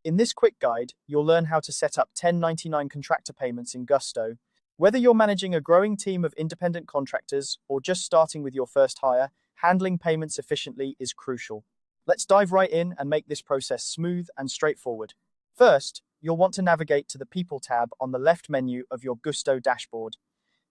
In this quick guide, you'll learn how to set up 1099 contractor payments in Gusto. Whether you're managing a growing team of independent contractors or just starting with your first hire, handling payments efficiently is crucial. Let's dive right in and make this process smooth and straightforward. First, you'll want to navigate to the People tab on the left menu of your Gusto dashboard.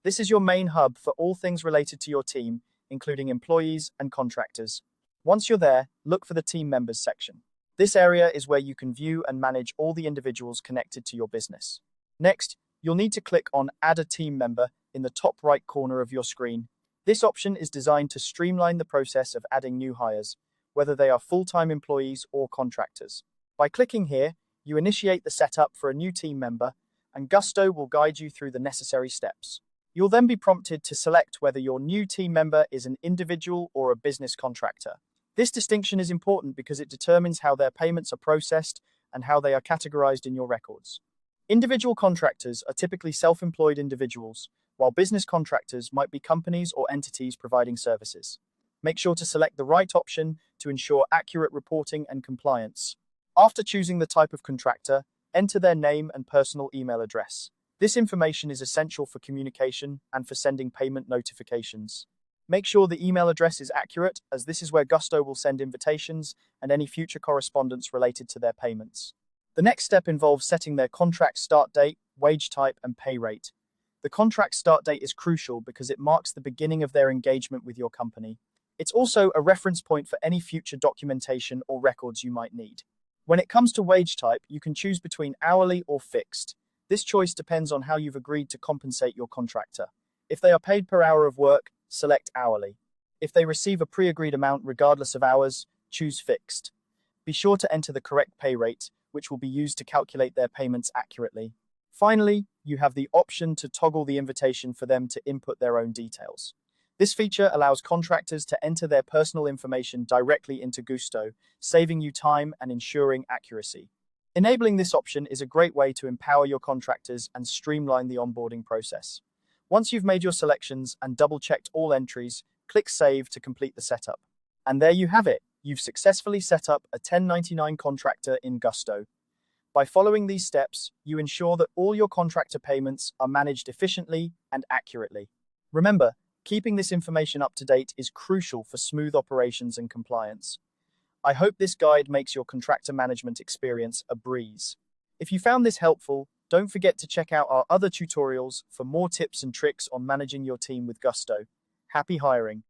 This is your main hub for all things related to your team, including employees and contractors. Once you're there, look for the Team Members section. This area is where you can view and manage all the individuals connected to your business. Next, you'll need to click on Add a Team Member in the top right corner of your screen. This option is designed to streamline the process of adding new hires, whether they are full-time employees or contractors. By clicking here, you initiate the setup for a new team member, and Gusto will guide you through the necessary steps. You'll then be prompted to select whether your new team member is an individual or a business contractor. This distinction is important because it determines how their payments are processed and how they are categorized in your records. Individual contractors are typically self-employed individuals, while business contractors might be companies or entities providing services. Make sure to select the right option to ensure accurate reporting and compliance. After choosing the type of contractor, enter their name and personal email address. This information is essential for communication and for sending payment notifications. Make sure the email address is accurate, as this is where Gusto will send invitations and any future correspondence related to their payments. The next step involves setting their contract start date, wage type, and pay rate. The contract start date is crucial because it marks the beginning of their engagement with your company. It's also a reference point for any future documentation or records you might need. When it comes to wage type, you can choose between hourly or fixed. This choice depends on how you've agreed to compensate your contractor. If they are paid per hour of work, select hourly. If they receive a pre-agreed amount regardless of hours, choose fixed. Be sure to enter the correct pay rate, which will be used to calculate their payments accurately. Finally, you have the option to toggle the invitation for them to input their own details. This feature allows contractors to enter their personal information directly into Gusto, saving you time and ensuring accuracy. Enabling this option is a great way to empower your contractors and streamline the onboarding process. Once you've made your selections and double-checked all entries, click Save to complete the setup. And there you have it. You've successfully set up a 1099 contractor in Gusto. By following these steps, you ensure that all your contractor payments are managed efficiently and accurately. Remember, keeping this information up to date is crucial for smooth operations and compliance. I hope this guide makes your contractor management experience a breeze. If you found this helpful, don't forget to check out our other tutorials for more tips and tricks on managing your team with Gusto. Happy hiring!